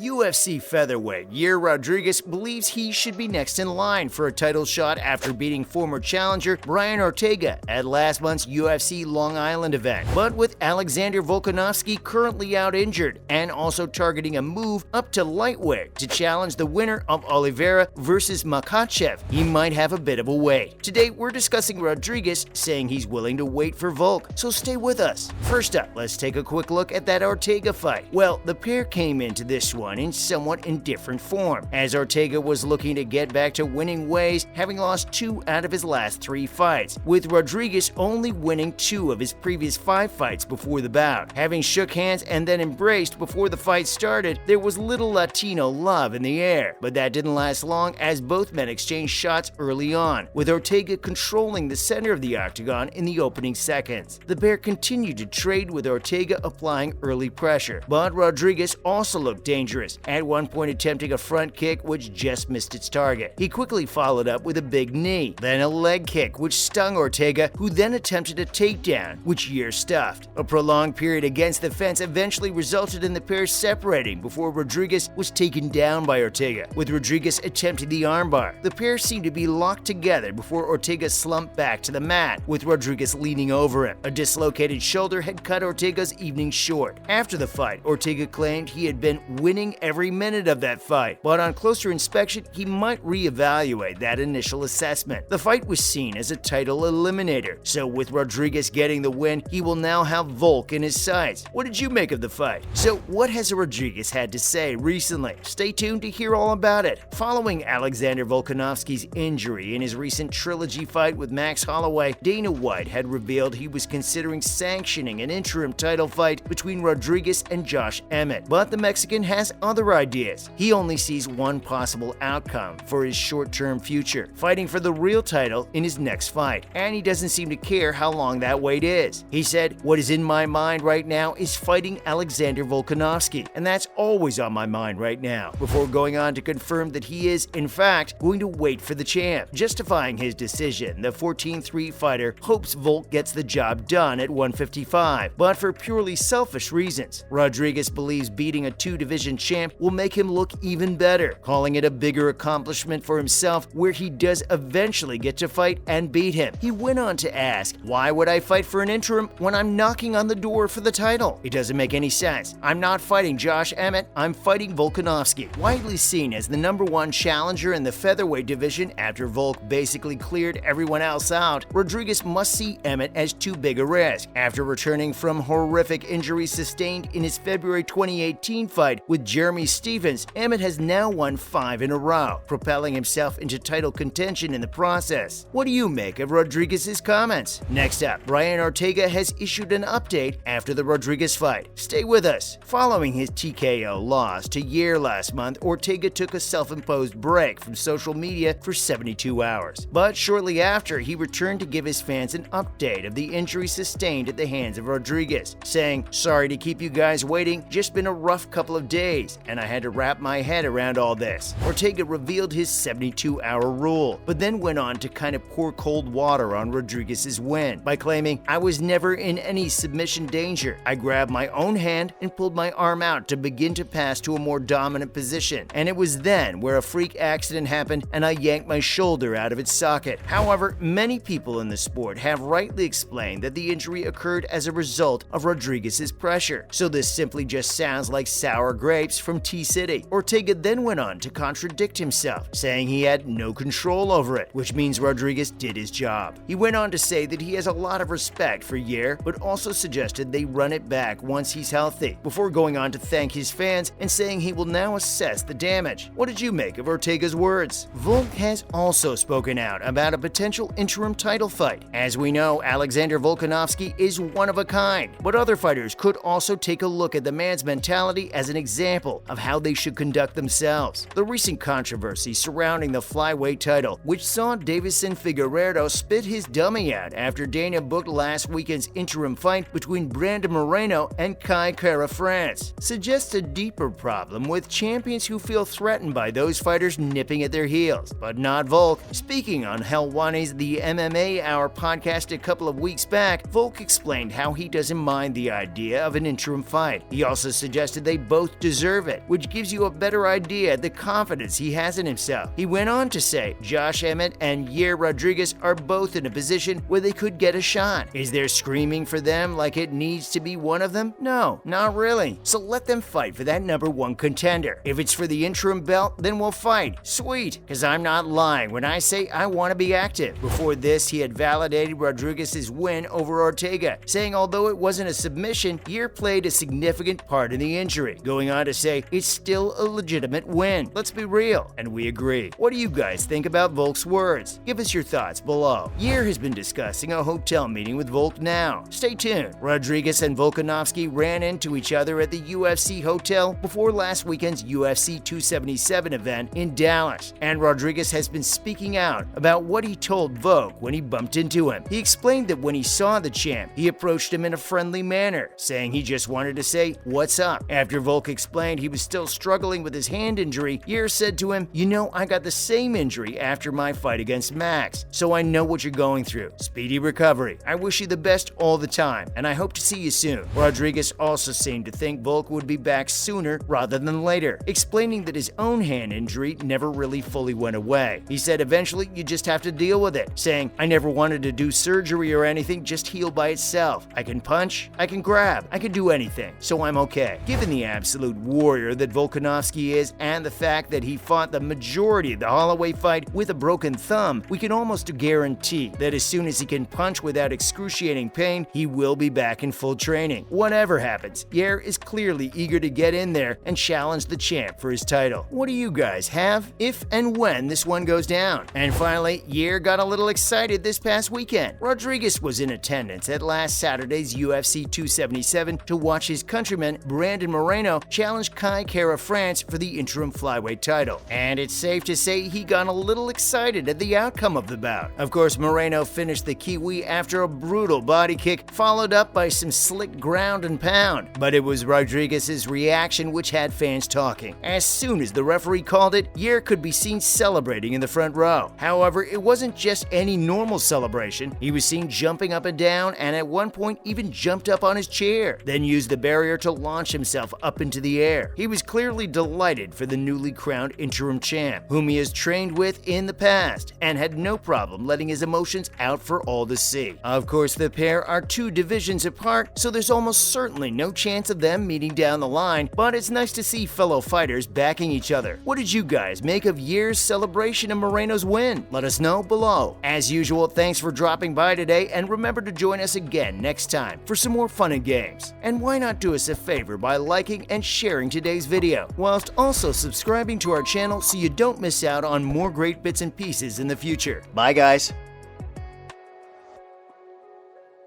UFC featherweight Yair Rodriguez believes he should be next in line for a title shot after beating former challenger Brian Ortega at last month's UFC Long Island event. But with Alexander Volkanovski currently out injured and also targeting a move up to lightweight to challenge the winner of Oliveira versus Makhachev, he might have a bit of a wait. Today we're discussing Rodriguez saying he's willing to wait for Volk, so stay with us. First up, let's take a quick look at that Ortega fight. Well, the pair came into this one in somewhat indifferent form, as Ortega was looking to get back to winning ways, having lost 2 out of his last 3 fights, with Rodriguez only winning 2 of his previous 5 fights before the bout. Having shook hands and then embraced before the fight started, there was little Latino love in the air, but that didn't last long as both men exchanged shots early on, with Ortega controlling the center of the octagon in the opening seconds. The pair continued to trade, with Ortega applying early pressure, but Rodriguez also looked dangerous, at one point attempting a front kick which just missed its target. He quickly followed up with a big knee, then a leg kick which stung Ortega, who then attempted a takedown, which Yair stuffed. A prolonged period against the fence eventually resulted in the pair separating before Rodriguez was taken down by Ortega, with Rodriguez attempting the armbar. The pair seemed to be locked together before Ortega slumped back to the mat, with Rodriguez leaning over him. A dislocated shoulder had cut Ortega's evening short. After the fight, Ortega claimed he had been winning every minute of that fight, but on closer inspection, he might reevaluate that initial assessment. The fight was seen as a title eliminator, so with Rodriguez getting the win, he will now have Volk in his sights. What did you make of the fight? So what has Rodriguez had to say recently? Stay tuned to hear all about it. Following Alexander Volkanovski's injury in his recent trilogy fight with Max Holloway, Dana White had revealed he was considering sanctioning an interim title fight between Rodriguez and Josh Emmett, but the Mexican has other ideas. He only sees one possible outcome for his short-term future, fighting for the real title in his next fight, and he doesn't seem to care how long that wait is. He said, "What is in my mind right now is fighting Alexander Volkanovski, and that's always on my mind right now," before going on to confirm that he is, in fact, going to wait for the champ. Justifying his decision, the 14-3 fighter hopes Volk gets the job done at 155, but for purely selfish reasons. Rodriguez believes beating a 2-division champ will make him look even better, calling it a bigger accomplishment for himself where he does eventually get to fight and beat him. He went on to ask, "Why would I fight for an interim when I'm knocking on the door for the title? It doesn't make any sense. I'm not fighting Josh Emmett, I'm fighting Volkanovski." Widely seen as the #1 challenger in the featherweight division after Volk basically cleared everyone else out, Rodriguez must see Emmett as too big a risk. After returning from horrific injuries sustained in his February 2018 fight with Jeremy Stephens, Emmett has now won 5 in a row, propelling himself into title contention in the process. What do you make of Rodriguez's comments? Next up, Brian Ortega has issued an update after the Rodriguez fight. Stay with us. Following his TKO loss to Yair last month, Ortega took a self-imposed break from social media for 72 hours. But shortly after, he returned to give his fans an update of the injury sustained at the hands of Rodriguez, saying, "Sorry to keep you guys waiting, just been a rough couple of days, and I had to wrap my head around all this." Ortega revealed his 72-hour rule, but then went on to kind of pour cold water on Rodriguez's win by claiming, "I was never in any submission danger. I grabbed my own hand and pulled my arm out to begin to pass to a more dominant position, and it was then where a freak accident happened and I yanked my shoulder out of its socket." However, many people in the sport have rightly explained that the injury occurred as a result of Rodriguez's pressure, so this simply just sounds like sour grapes from T-City. Ortega then went on to contradict himself, saying he had no control over it, which means Rodriguez did his job. He went on to say that he has a lot of respect for Yair, but also suggested they run it back once he's healthy, before going on to thank his fans and saying he will now assess the damage. What did you make of Ortega's words? Volk has also spoken out about a potential interim title fight. As we know, Alexander Volkanovski is one of a kind, but other fighters could also take a look at the man's mentality as an example of how they should conduct themselves. The recent controversy surrounding the flyweight title, which saw Davison Figueiredo spit his dummy out after Dana booked last weekend's interim fight between Brandon Moreno and Kai Kara France, suggests a deeper problem with champions who feel threatened by those fighters nipping at their heels, but not Volk. Speaking on Helwani's The MMA Hour podcast a couple of weeks back, Volk explained how he doesn't mind the idea of an interim fight. He also suggested they both deserve deserve it, which gives you a better idea of the confidence he has in himself. He went on to say Josh Emmett and Yair Rodriguez are both in a position where they could get a shot. Is there screaming for them like it needs to be one of them? No, not really. So let them fight for that #1 contender. If it's for the interim belt, then we'll fight. Sweet, because I'm not lying when I say I want to be active. Before this, he had validated Rodriguez's win over Ortega, saying although it wasn't a submission, Yair played a significant part in the injury, going on to say it's still a legitimate win. Let's be real, and we agree. What do you guys think about Volk's words? Give us your thoughts below. Yair has been discussing a hotel meeting with Volk now. Stay tuned. Rodriguez and Volkanovski ran into each other at the UFC hotel before last weekend's UFC 277 event in Dallas, and Rodriguez has been speaking out about what he told Volk when he bumped into him. He explained that when he saw the champ, he approached him in a friendly manner, saying he just wanted to say, "What's up?" After Volk explained he was still struggling with his hand injury, Yair said to him, "You know, I got the same injury after my fight against Max, so I know what you're going through. Speedy recovery. I wish you the best all the time, and I hope to see you soon." Rodriguez also seemed to think Volk would be back sooner rather than later, explaining that his own hand injury never really fully went away. He said eventually you just have to deal with it, saying, "I never wanted to do surgery or anything, just heal by itself. I can punch, I can grab, I can do anything, so I'm okay." Given the absolute warrior that Volkanovski is and the fact that he fought the majority of the Holloway fight with a broken thumb, we can almost guarantee that as soon as he can punch without excruciating pain, he will be back in full training. Whatever happens, Yair is clearly eager to get in there and challenge the champ for his title. What do you guys have if and when this one goes down? And finally, Yair got a little excited this past weekend. Rodriguez was in attendance at last Saturday's UFC 277 to watch his countryman Brandon Moreno challenge Kai Kara France for the interim flyweight title. And it's safe to say he got a little excited at the outcome of the bout. Of course, Moreno finished the Kiwi after a brutal body kick, followed up by some slick ground and pound. But it was Rodriguez's reaction which had fans talking. As soon as the referee called it, Yair could be seen celebrating in the front row. However, it wasn't just any normal celebration. He was seen jumping up and down and at one point even jumped up on his chair, then used the barrier to launch himself up into the air. He was clearly delighted for the newly crowned interim champ, whom he has trained with in the past, and had no problem letting his emotions out for all to see. Of course, the pair are 2 divisions apart, so there's almost certainly no chance of them meeting down the line, but it's nice to see fellow fighters backing each other. What did you guys make of Yair's celebration of Moreno's win? Let us know below. As usual, thanks for dropping by today, and remember to join us again next time for some more fun and games. And why not do us a favor by liking and sharing today's video, whilst also subscribing to our channel so you don't miss out on more great bits and pieces in the future. Bye guys!